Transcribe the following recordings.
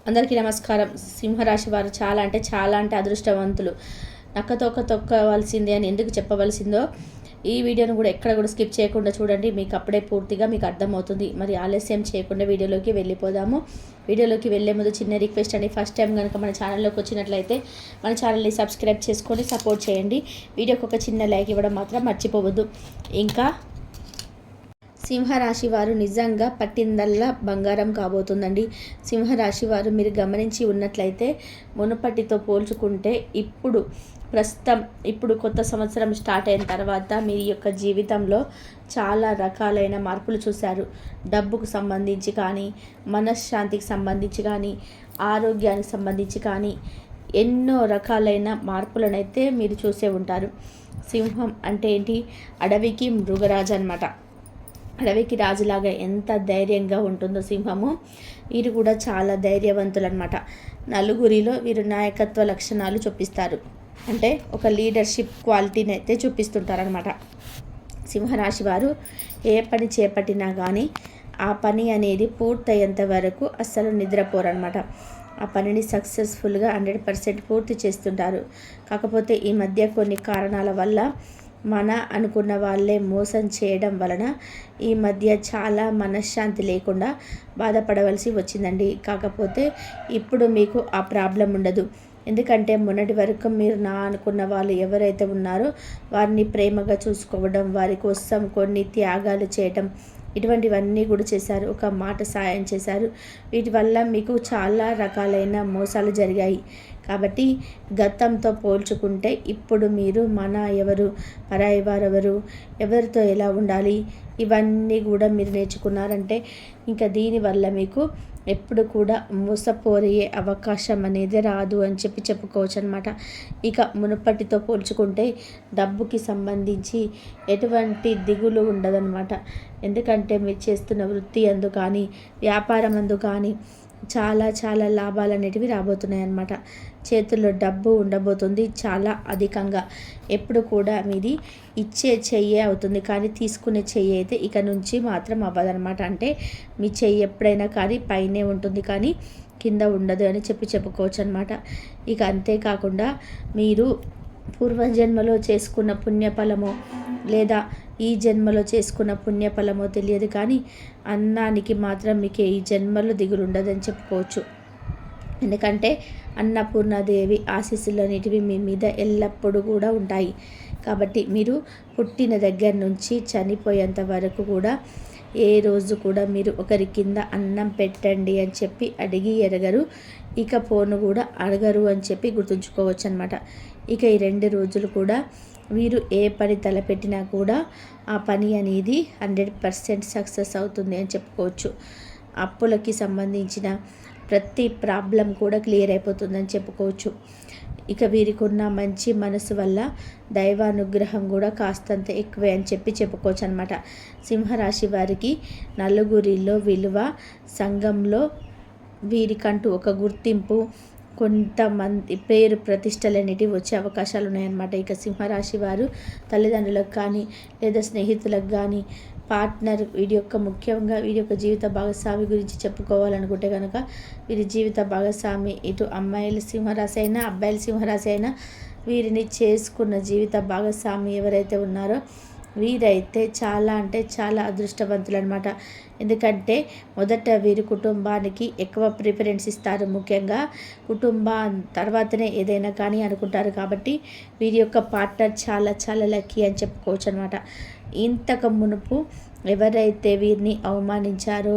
అందరికీ నమస్కారం. సింహరాశి వారు చాలా అంటే అదృష్టవంతులు. నక్కతోక తొక్కవలసిందే అని ఎందుకు చెప్పవలసిందో ఈ వీడియోను కూడా ఎక్కడ కూడా స్కిప్ చేయకుండా చూడండి. మీకు అప్పుడే పూర్తిగా మీకు అర్థమవుతుంది. మరి ఆలస్యం చేయకుండా వీడియోలోకి వెళ్ళిపోదాము. వీడియోలోకి వెళ్ళే ముందు చిన్న రిక్వెస్ట్ అండి. ఫస్ట్ టైం కనుక మన ఛానల్లోకి వచ్చినట్లయితే మన ఛానల్ని సబ్స్క్రైబ్ చేసుకొని సపోర్ట్ చేయండి. వీడియోకి ఒక చిన్న లైక్ ఇవ్వడం మాత్రం మర్చిపోవద్దు. ఇంకా సింహరాశి వారు నిజంగా పట్టిందల్లా బంగారం కాబోతుందండి. సింహరాశి వారు మీరు గమనించి ఉన్నట్లయితే మునుపటితో పోల్చుకుంటే ఇప్పుడు కొత్త సంవత్సరం స్టార్ట్ అయిన తర్వాత మీ యొక్క జీవితంలో చాలా రకాలైన మార్పులు చూశారు. డబ్బుకు సంబంధించి కానీ, మనశ్శాంతికి సంబంధించి కానీ, ఆరోగ్యానికి సంబంధించి కానీ ఎన్నో రకాలైన మార్పులనైతే మీరు చూసే ఉంటారు. సింహం అంటే ఏంటి? అడవికి మృగరాజు అనమాట. అడవికి రాజులాగా ఎంత ధైర్యంగా ఉంటుందో సింహము, వీరు కూడా చాలా ధైర్యవంతులు అనమాట. నలుగురిలో వీరు నాయకత్వ లక్షణాలు చూపిస్తారు. అంటే ఒక లీడర్షిప్ క్వాలిటీని అయితే చూపిస్తుంటారనమాట. సింహరాశి వారు ఏ పని చేపట్టినా కానీ ఆ పని అనేది పూర్తయ్యేంత వరకు అస్సలు నిద్రపోరనమాట. ఆ పనిని సక్సెస్ఫుల్గా 100% పూర్తి చేస్తుంటారు. కాకపోతే ఈ మధ్య కొన్ని కారణాల వల్ల మన అనుకున్న వాళ్ళే మోసం చేయడం వలన ఈ మధ్య చాలా మనశ్శాంతి లేకుండా బాధపడవలసి వచ్చిందండి. కాకపోతే ఇప్పుడు మీకు ఆ ప్రాబ్లం ఉండదు. ఎందుకంటే మొన్నటి వరకు మీరు నా అనుకున్న వాళ్ళు ఎవరైతే ఉన్నారో వారిని ప్రేమగా చూసుకోవడం, వారి కోసం కొన్ని త్యాగాలు చేయటం, ఇటువంటివన్నీ కూడా చేశారు. ఒక మాట సాయం చేశారు. వీటి వల్ల మీకు చాలా రకాలైన మోసాలు జరిగాయి. కాబట్టి గతంతో పోల్చుకుంటే ఇప్పుడు మీరు మన ఎవరు, పరాయి వారెవరు, ఎవరితో ఎలా ఉండాలి, ఇవన్నీ కూడా మీరు నేర్చుకున్నారంటే ఇంకా దీనివల్ల మీకు ఎప్పుడు కూడా మోసపోయే అవకాశం అనేది రాదు అని చెప్పుకోవచ్చు అనమాట. ఇక మునుపటితో పోల్చుకుంటే డబ్బుకి సంబంధించి ఎటువంటి దిగులు ఉండదన్నమాట. ఎందుకంటే మీరు చేస్తున్న వృత్తి అందు కానీ, వ్యాపారం అందు కానీ చాలా లాభాలు అనేటివి రాబోతున్నాయి అన్నమాట. చేతుల్లో డబ్బు ఉండబోతుంది చాలా అధికంగా. ఎప్పుడు కూడా మీది ఇచ్చే చెయ్యే అవుతుంది, కానీ తీసుకునే చెయ్యి అయితే ఇక నుంచి మాత్రం అవ్వదన్నమాట. అంటే మీ చెయ్యి ఎప్పుడైనా కానీ పైనే ఉంటుంది, కానీ కింద ఉండదు అని చెప్పుకోవచ్చు అనమాట. ఇక అంతేకాకుండా మీరు పూర్వజన్మలో చేసుకున్న పుణ్యఫలమో లేదా ఈ జన్మలో చేసుకున్న పుణ్యఫలమో తెలియదు, కానీ అన్నానికి మాత్రం మీకు ఈ జన్మలో దిగులు ఉండదని చెప్పుకోవచ్చు. ఎందుకంటే అన్నపూర్ణాదేవి ఆశీస్సులన్నిటివి మీ మీద ఎల్లప్పుడూ కూడా ఉంటాయి. కాబట్టి మీరు పుట్టిన దగ్గర నుంచి చనిపోయేంత వరకు కూడా ఏ రోజు కూడా మీరు ఒకరి కింద అన్నం పెట్టండి అని చెప్పి అడిగి ఎరగరు, ఇక పోను కూడా అడగరు అని చెప్పి గుర్తుంచుకోవచ్చు అనమాట. ఇక ఈ 2 రోజులు కూడా వీరు ఏ పని తలపెట్టినా కూడా ఆ పని అనేది 100% సక్సెస్ అవుతుంది అని చెప్పుకోవచ్చు. అప్పులకి సంబంధించిన ప్రతి ప్రాబ్లం కూడా క్లియర్ అయిపోతుందని చెప్పుకోవచ్చు. ఇక వీరికి ఉన్న మంచి మనసు వల్ల దైవానుగ్రహం కూడా కాస్తంత ఎక్కువే అని చెప్పుకోవచ్చు అనమాట. సింహరాశి వారికి నలుగురిలో విలువ, సంఘంలో వీరికంటూ ఒక గుర్తింపు, కొంతమంది పేరు ప్రతిష్టలు అనేటివి వచ్చే అవకాశాలు ఉన్నాయన్నమాట. ఇక సింహరాశి వారు తల్లిదండ్రులకు కానీ లేదా స్నేహితులకు కానీ, పార్ట్నర్, ముఖ్యంగా వీడి యొక్క జీవిత భాగస్వామి గురించి చెప్పుకోవాలనుకుంటే కనుక వీరి జీవిత భాగస్వామి, ఇటు అమ్మాయిలు సింహరాశి అయినా అబ్బాయిలు సింహరాశి అయినా వీరిని చేసుకున్న జీవిత భాగస్వామి ఎవరైతే ఉన్నారో వీరైతే చాలా అదృష్టవంతులు అనమాట. ఎందుకంటే మొదట వీరి కుటుంబానికి ఎక్కువ ప్రిఫరెన్స్ ఇస్తారు. ముఖ్యంగా కుటుంబం తర్వాతనే ఏదైనా కానీ అనుకుంటారు. కాబట్టి వీరి యొక్క పార్ట్నర్ చాలా లక్కీ అని చెప్పుకోవచ్చు అనమాట. ఇంతకు మునుపు ఎవరైతే వీరిని అవమానించారో,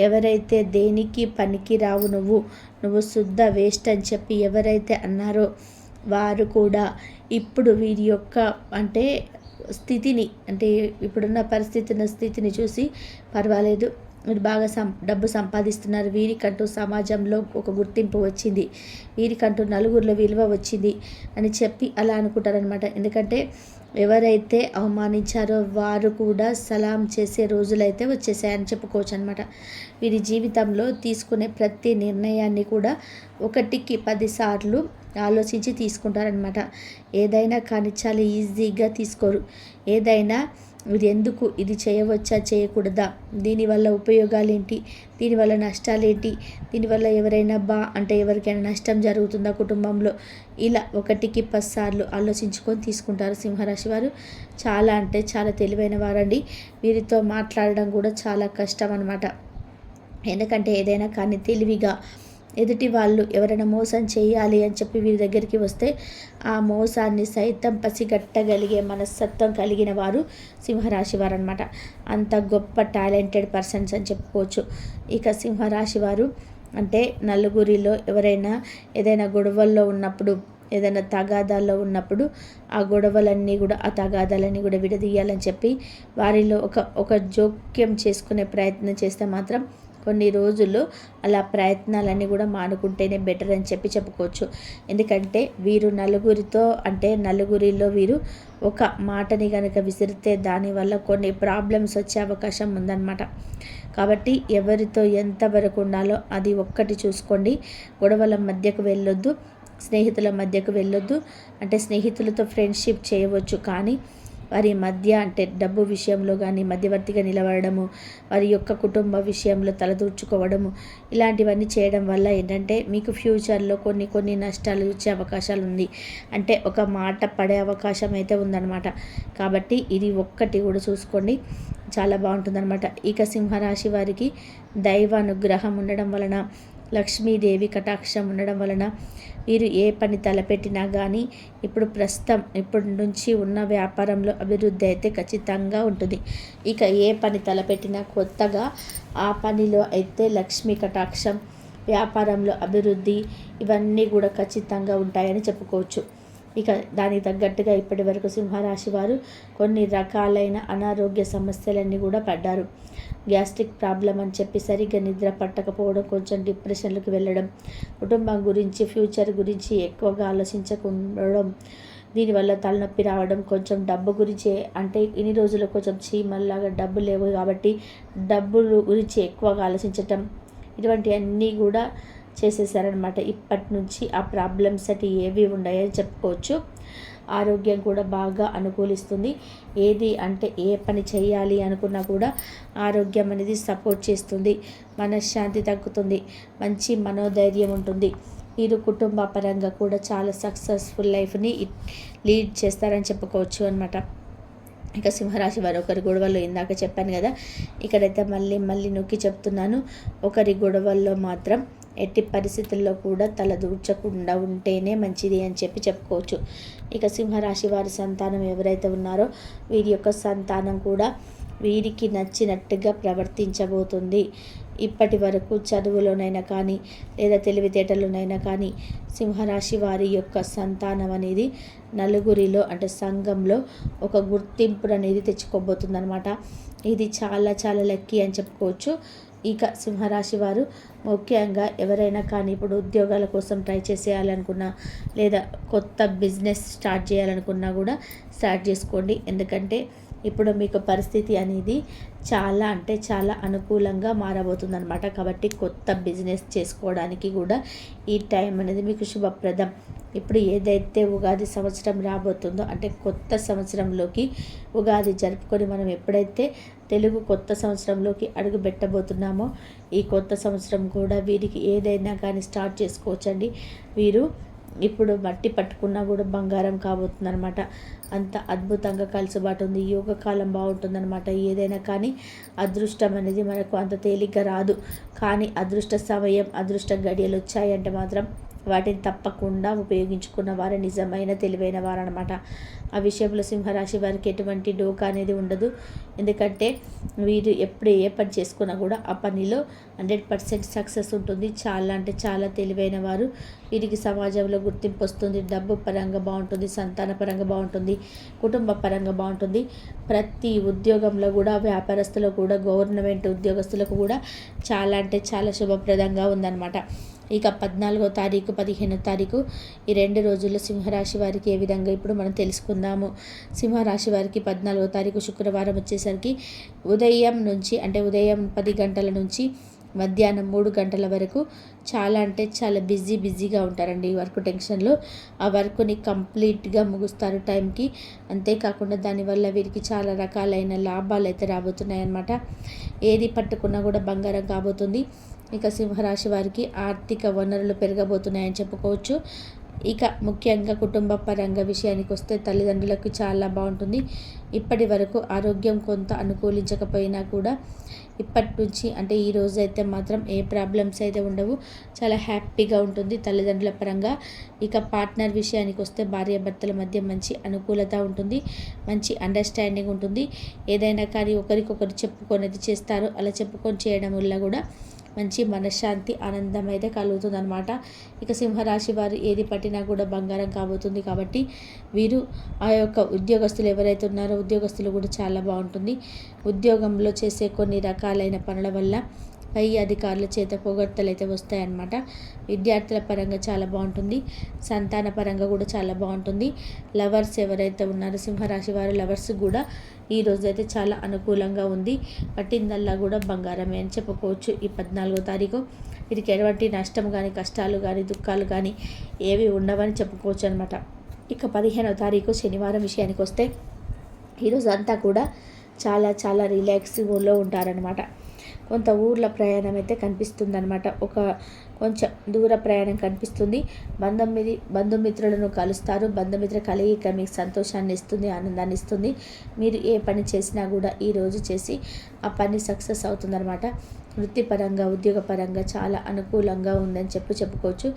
ఎవరైతే దేనికి పనికి రావు నువ్వు శుద్ధ వేస్ట్ అని చెప్పి ఎవరైతే అన్నారో వారు కూడా ఇప్పుడు వీరి యొక్క స్థితిని, ఇప్పుడున్న స్థితిని చూసి పర్వాలేదు, మీరు బాగా డబ్బు సంపాదిస్తున్నారు, వీరికంటూ సమాజంలో ఒక గుర్తింపు వచ్చింది, వీరికంటూ నలుగురిలో విలువ వచ్చింది అని చెప్పి అలా అనుకుంటారనమాట. ఎందుకంటే ఎవరైతే అవమానించారో వారు కూడా సలాం చేసే రోజులైతే వచ్చేసాయని చెప్పుకోవచ్చు అనమాట. వీరి జీవితంలో తీసుకునే ప్రతి నిర్ణయాన్ని కూడా 1కి 10 సార్లు ఆలోచించి తీసుకుంటారనమాట. ఏదైనా కానీ చాలా ఈజీగా తీసుకోరు. ఏదైనా ఇది ఎందుకు, ఇది చేయవచ్చా చేయకూడదా, దీనివల్ల ఉపయోగాలేంటి, దీనివల్ల నష్టాలేంటి, దీనివల్ల ఎవరైనా ఎవరికైనా నష్టం జరుగుతుందా కుటుంబంలో, ఇలా 1కి 10 సార్లు ఆలోచించుకొని తీసుకుంటారు సింహరాశి వారు. చాలా అంటే చాలా తెలివైన వారండి. వీరితో మాట్లాడడం కూడా చాలా కష్టం అన్నమాట. ఎందుకంటే ఏదైనా కానీ తెలివిగా ఎదుటి వాళ్ళు ఎవరైనా మోసం చేయాలి అని చెప్పి వీరి దగ్గరికి వస్తే ఆ మోసాన్ని సైతం పసిగట్టగలిగే మనస్తత్వం కలిగిన వారు సింహరాశి వారు అనమాట. అంత గొప్ప టాలెంటెడ్ పర్సన్స్ అని చెప్పుకోవచ్చు. ఇక సింహరాశి వారు అంటే నలుగురిలో ఎవరైనా ఏదైనా గొడవల్లో ఉన్నప్పుడు, ఏదైనా తగాదాల్లో ఉన్నప్పుడు ఆ గొడవలన్నీ కూడా, ఆ తగాదాలన్నీ కూడా విడదీయాలని చెప్పి వారిలో ఒక జోక్యం చేసుకునే ప్రయత్నం చేస్తే మాత్రం కొన్ని రోజుల్లో అలా ప్రయత్నాలన్నీ కూడా మానుకుంటేనే బెటర్ అని చెప్పుకోవచ్చు. ఎందుకంటే వీరు నలుగురిలో వీరు ఒక మాటని కనుక విసిరితే దానివల్ల కొన్ని ప్రాబ్లమ్స్ వచ్చే అవకాశం ఉందన్నమాట. కాబట్టి ఎవరితో ఎంతవరకు ఉండాలో అది ఒక్కటి చూసుకోండి. గొడవల మధ్యకు వెళ్ళొద్దు, స్నేహితుల మధ్యకు వెళ్ళొద్దు. అంటే స్నేహితులతో ఫ్రెండ్షిప్ చేయవచ్చు, కానీ వారి మధ్య డబ్బు విషయంలో కానీ మధ్యవర్తిగా నిలబడము, వారి యొక్క కుటుంబ విషయంలో తలదూర్చుకోవడము, ఇలాంటివన్నీ చేయడం వల్ల ఏంటంటే మీకు ఫ్యూచర్లో కొన్ని నష్టాలు వచ్చే అవకాశాలు ఉంది. ఒక మాట పడే అవకాశం అయితే ఉందన్నమాట. కాబట్టి ఇది ఒక్కటి కూడా చూసుకోండి, చాలా బాగుంటుందన్నమాట. ఇక సింహరాశి వారికి దైవ అనుగ్రహం ఉండడం వలన, లక్ష్మీదేవి కటాక్షం ఉండడం వలన వీరు ఏ పని తలపెట్టినా కానీ ఇప్పటి నుంచి ఉన్న వ్యాపారంలో అభివృద్ధి అయితే ఖచ్చితంగా ఉంటుంది. ఇక ఏ పని తలపెట్టినా కొత్తగా ఆ పనిలో అయితే లక్ష్మీ కటాక్షం, వ్యాపారంలో అభివృద్ధి ఇవన్నీ కూడా ఖచ్చితంగా ఉంటాయని చెప్పుకోవచ్చు. ఇక దానికి తగ్గట్టుగా ఇప్పటి వరకు సింహరాశి వారు కొన్ని రకాలైన అనారోగ్య సమస్యలన్నీ కూడా పడ్డారు. గ్యాస్ట్రిక్ ప్రాబ్లం అని చెప్పి సరిగ్గా నిద్ర పట్టకపోవడం, కొంచెం డిప్రెషన్లకు వెళ్ళడం, కుటుంబం గురించి ఫ్యూచర్ గురించి ఎక్కువగా ఆలోచించకుండడం, దీనివల్ల తలనొప్పి రావడం, కొంచెం డబ్బు గురించి ఇన్ని రోజులు కొంచెం చీమల్లాగా డబ్బు లేవు కాబట్టి డబ్బులు గురించి ఎక్కువగా ఆలోచించటం, ఇటువంటివన్నీ కూడా చేసేసారనమాట. ఇప్పటి నుంచి ఆ ప్రాబ్లమ్స్ ఏవి ఉన్నాయని చెప్పుకోవచ్చు. ఆరోగ్యం కూడా బాగా అనుకూలిస్తుంది. ఏ పని చేయాలి అనుకున్నా కూడా ఆరోగ్యం అనేది సపోర్ట్ చేస్తుంది. మనశ్శాంతి తగ్గుతుంది, మంచి మనోధైర్యం ఉంటుంది. వీరు కుటుంబ పరంగా కూడా చాలా సక్సెస్ఫుల్ లైఫ్ని లీడ్ చేస్తారని చెప్పుకోవచ్చు అనమాట. ఇక సింహరాశి వారు ఒకరి గొడవల్లో ఇందాక చెప్పాను కదా, ఇక్కడైతే మళ్ళీ నొక్కి చెప్తున్నాను, ఒకరి గొడవల్లో మాత్రం ఎట్టి పరిస్థితుల్లో కూడా తల దూర్చకుండా ఉంటేనే మంచిది అని చెప్పుకోవచ్చు. ఇక సింహరాశి వారి సంతానం ఎవరైతే ఉన్నారో వీరి యొక్క సంతానం కూడా వీరికి నచ్చినట్టుగా ప్రవర్తించబోతుంది. ఇప్పటి వరకు చదువులోనైనా కానీ లేదా తెలివితేటలోనైనా కానీ సింహరాశి వారి యొక్క సంతానం అనేది నలుగురిలో సంఘంలో ఒక గుర్తింపు అనేది తెచ్చుకోబోతుందన్నమాట. ఇది చాలా చాలా లక్కీ అని చెప్పుకోవచ్చు. ఇక సింహరాశి వారు ముఖ్యంగా ఎవరైనా కానీ ఇప్పుడు ఉద్యోగాల కోసం ట్రై చేసేయాలనుకున్నా లేదా కొత్త బిజినెస్ స్టార్ట్ చేయాలనుకున్నా కూడా స్టార్ట్ చేసుకోండి. ఎందుకంటే ఇప్పుడు మీకు పరిస్థితి అనేది చాలా అనుకూలంగా మారబోతుందన్నమాట. కాబట్టి కొత్త బిజినెస్ చేసుకోవడానికి కూడా ఈ టైం అనేది మీకు శుభప్రదం. ఇప్పుడు ఏదైతే ఉగాది సంవత్సరం రాబోతుందో కొత్త సంవత్సరంలోకి ఉగాది జరుపుకొని మనం ఎప్పుడైతే తెలుగు కొత్త సంవత్సరంలోకి అడుగు పెట్టబోతున్నామో ఈ కొత్త సంవత్సరం కూడా వీరికి ఏదైనా కానీ స్టార్ట్ చేసుకోవచ్చండి. వీరు ఇప్పుడు మట్టి పట్టుకున్నా కూడా బంగారం కాబోతుందన్నమాట. అంత అద్భుతంగా కలిసిబాటు ఉంది. యోగకాలం బాగుంటుందన్నమాట. ఏదైనా కానీ అదృష్టం అనేది మనకు అంత తేలిగ్గా రాదు, కానీ అదృష్ట సమయం, అదృష్ట గడియలు వచ్చాయంటే మాత్రం వాటిని తప్పకుండా ఉపయోగించుకున్న వారు నిజమైన తెలివైన వారు అనమాట. ఆ విషయంలో సింహరాశి వారికి ఎటువంటి డోకా అనేది ఉండదు. ఎందుకంటే వీరు ఎప్పుడు ఏ పని చేసుకున్నా కూడా ఆ పనిలో 100% సక్సెస్ ఉంటుంది. చాలా తెలివైన వారు. వీరికి సమాజంలో గుర్తింపు వస్తుంది. డబ్బు పరంగా బాగుంటుంది, సంతాన పరంగా బాగుంటుంది, కుటుంబ పరంగా బాగుంటుంది. ప్రతి ఉద్యోగంలో కూడా, వ్యాపారస్తులు కూడా, గవర్నమెంట్ ఉద్యోగస్తులకు కూడా చాలా శుభప్రదంగా ఉందన్నమాట. ఇక 14వ తారీఖు 15వ తారీఖు ఈ 2 రోజుల్లో సింహరాశి వారికి ఏ విధంగా ఇప్పుడు మనం తెలుసుకుందాము. సింహరాశి వారికి 14వ తారీఖు శుక్రవారం వచ్చేసరికి ఉదయం నుంచి ఉదయం 10 గంటల నుంచి మధ్యాహ్నం 3 గంటల వరకు చాలా అంటే చాలా బిజీగా ఉంటారండి ఈ వర్క్ టెన్షన్లో. ఆ వర్క్ని కంప్లీట్గా ముగుస్తారు టైంకి. అంతేకాకుండా దానివల్ల వీరికి చాలా రకాలైన లాభాలు అయితే రాబోతున్నాయన్నమాట. ఏది పట్టుకున్నా కూడా బంగారం కాబోతుంది. ఇక సింహరాశి వారికి ఆర్థిక వనరులు పెరగబోతున్నాయని చెప్పుకోవచ్చు. ఇక ముఖ్యంగా కుటుంబ పరంగా విషయానికి వస్తే తల్లిదండ్రులకు చాలా బాగుంటుంది. ఇప్పటి వరకు ఆరోగ్యం కొంత అనుకూలించకపోయినా కూడా ఇప్పటి నుంచి అంటే ఈ రోజు అయితే మాత్రం ఏ ప్రాబ్లమ్స్ అయితే ఉండవు. చాలా హ్యాపీగా ఉంటుంది తల్లిదండ్రుల పరంగా. ఇక పార్ట్నర్ విషయానికి వస్తే భార్యాభర్తల మధ్య మంచి అనుకూలత ఉంటుంది, మంచి అండర్స్టాండింగ్ ఉంటుంది. ఏదైనా కానీ ఒకరికొకరు చెప్పుకొని చేస్తారు. అలా చెప్పుకొని చేయడం వల్ల కూడా మంచి మనశ్శాంతి ఆనందం అయితే కలుగుతుందన్నమాట. ఇక సింహరాశి వారు ఏది పట్టినా కూడా బంగారం కాబోతుంది. కాబట్టి వీరు ఆ యొక్క ఉద్యోగస్తులు ఎవరైతే ఉన్నారో ఉద్యోగస్తులు కూడా చాలా బాగుంటుంది. ఉద్యోగంలో చేసే కొన్ని రకాలైన పనుల వల్ల పై అధికారుల చేత పొగడ్తలు అయితే వస్తాయన్నమాట. విద్యార్థుల పరంగా చాలా బాగుంటుంది. సంతాన పరంగా కూడా చాలా బాగుంటుంది. లవర్స్ ఎవరైతే ఉన్నారో సింహరాశి వారు లవర్స్ కూడా ఈ రోజు అయితే చాలా అనుకూలంగా ఉంది. పట్టిందల్లా కూడా బంగారమే అని చెప్పుకోవచ్చు. ఈ 14వ తారీఖు వీరికి ఎటువంటి నష్టం కానీ కష్టాలు కానీ దుఃఖాలు కానీ ఏవి ఉండవని చెప్పుకోవచ్చు అనమాట. ఇక 15వ తారీఖు శనివారం విషయానికి వస్తే ఈరోజు అంతా కూడా చాలా చాలా రిలాక్స్లో ఉంటారనమాట. కొంత ఊర్ల ప్రయాణం అయితే కనిపిస్తుంది అనమాట. కొంచెం దూర ప్రయాణం కనిపిస్తుంది. బంధుమిత్రులను కలుస్తారు. బంధుమిత్ర కలయిక మీకు సంతోషాన్ని ఇస్తుంది, ఆనందాన్ని ఇస్తుంది. మీరు ఏ పని చేసినా కూడా ఈరోజు చేసి ఆ పని సక్సెస్ అవుతుందన్నమాట. వృత్తిపరంగా ఉద్యోగపరంగా చాలా అనుకూలంగా ఉందని చెప్పుకోవచ్చు.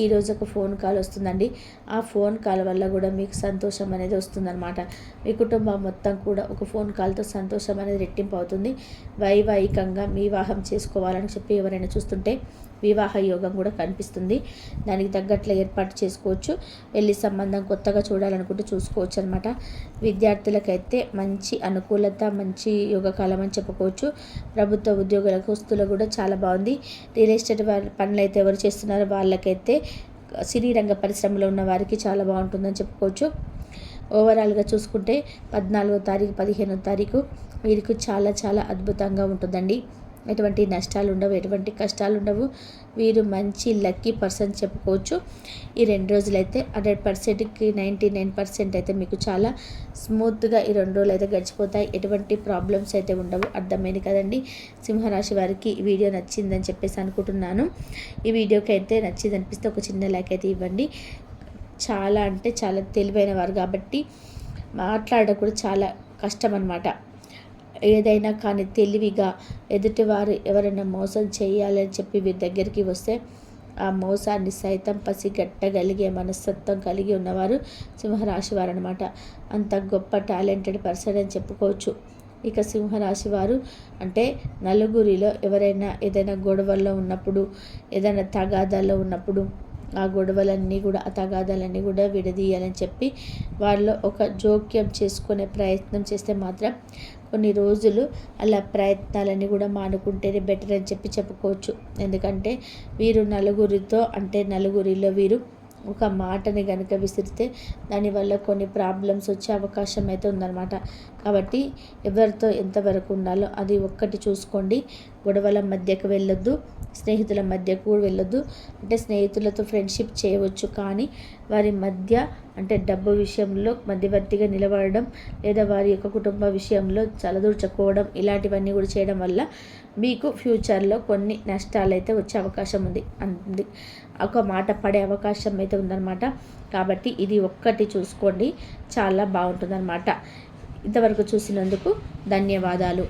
ఈరోజు ఒక ఫోన్ కాల్ వస్తుందండి. ఆ ఫోన్ కాల్ వల్ల కూడా మీకు సంతోషం అనేది వస్తుందన్నమాట. మీ కుటుంబం మొత్తం కూడా ఒక ఫోన్ కాల్తో సంతోషం అనేది రెట్టింపు అవుతుంది. వైవాహికంగా వివాహం చేసుకోవాలని చెప్పి ఎవరైనా చూస్తుంటే వివాహ యోగం కూడా కనిపిస్తుంది. దానికి తగ్గట్లు ఏర్పాటు చేసుకోవచ్చు. పెళ్లి సంబంధం కొత్తగా చూడాలనుకుంటే చూసుకోవచ్చు అనమాట. విద్యార్థులకైతే మంచి అనుకూలత, మంచి యోగకాలం అని చెప్పుకోవచ్చు. ప్రభుత్వ ఉద్యోగులకు వస్తువులు కూడా చాలా బాగుంది. రియల్ ఎస్టేట్ పనులు అయితే ఎవరు చేస్తున్నారో వాళ్ళకైతే సినీ రంగ పరిశ్రమలో ఉన్న వారికి చాలా బాగుంటుందని చెప్పుకోవచ్చు. ఓవరాల్గా చూసుకుంటే 14వ తారీఖు 15వ తారీఖు వీరికి చాలా చాలా అద్భుతంగా ఉంటుందండి. ఎటువంటి నష్టాలు ఉండవు, ఎటువంటి కష్టాలు ఉండవు. వీరు మంచి లక్కీ పర్సన్ చెప్పుకోవచ్చు. ఈ 2 రోజులైతే 100%కి 99% అయితే మీకు చాలా స్మూత్గా ఈ 2 రోజులు అయితే గడిచిపోతాయి. ఎటువంటి ప్రాబ్లమ్స్ అయితే ఉండవు. అర్థమైంది కదండి. సింహరాశి వారికి ఈ వీడియో నచ్చిందని చెప్పేసి అనుకుంటున్నాను. ఈ వీడియోకి అయితే నచ్చింది అనిపిస్తే ఒక చిన్న లైక్ అయితే ఇవ్వండి. చాలా అంటే చాలా తెలివైన వారు కాబట్టి మాట్లాడడం కూడా చాలా కష్టం అన్నమాట. ఏదైనా కానీ తెలివిగా ఎదుటివారు ఎవరైనా మోసం చేయాలని చెప్పి వీరి దగ్గరికి వస్తే ఆ మోసాన్ని సైతం పసిగట్టగలిగే మనస్తత్వం కలిగి ఉన్నవారు సింహరాశి వారు అనమాట. అంత గొప్ప టాలెంటెడ్ పర్సన్ అని చెప్పుకోవచ్చు. ఇక సింహరాశి వారు అంటే నలుగురిలో ఎవరైనా ఏదైనా గొడవల్లో ఉన్నప్పుడు, ఏదైనా తగాదాల్లో ఉన్నప్పుడు ఆ గొడవలన్నీ కూడా ఆ తగాదాలన్నీ కూడా విడదీయాలని చెప్పి వాళ్ళు ఒక జోక్యం చేసుకునే ప్రయత్నం చేస్తే మాత్రం కొన్ని రోజులు అలా ప్రయత్నాలన్నీ కూడా మానుకుంటేనే బెటర్ అని చెప్పుకోవచ్చు. ఎందుకంటే వీరు నలుగురిలో వీరు ఒక మాటని కనుక విసిరితే దానివల్ల కొన్ని ప్రాబ్లమ్స్ వచ్చే అవకాశం అయితే ఉందన్నమాట. కాబట్టి ఎవరితో ఎంతవరకు ఉండాలో అది ఒక్కటి చూసుకోండి. గొడవల మధ్యకు వెళ్ళొద్దు, స్నేహితుల మధ్యకు వెళ్ళొద్దు. అంటే స్నేహితులతో ఫ్రెండ్షిప్ చేయవచ్చు, కానీ వారి మధ్య అంటే డబ్బు విషయంలో మధ్యవర్తిగా నిలబడడం, లేదా వారి యొక్క కుటుంబ విషయంలో చలదూర్చుకోవడం, ఇలాంటివన్నీ కూడా చేయడం వల్ల మీకు ఫ్యూచర్లో కొన్ని నష్టాలు అయితే వచ్చే అవకాశం ఉంది. ఒక మాట పడే అవకాశం అయితే ఉందన్నమాట. కాబట్టి ఇది ఒక్కటి చూసుకోండి, చాలా బాగుంటుందన్నమాట. ఇంతవరకు చూసినందుకు ధన్యవాదాలు.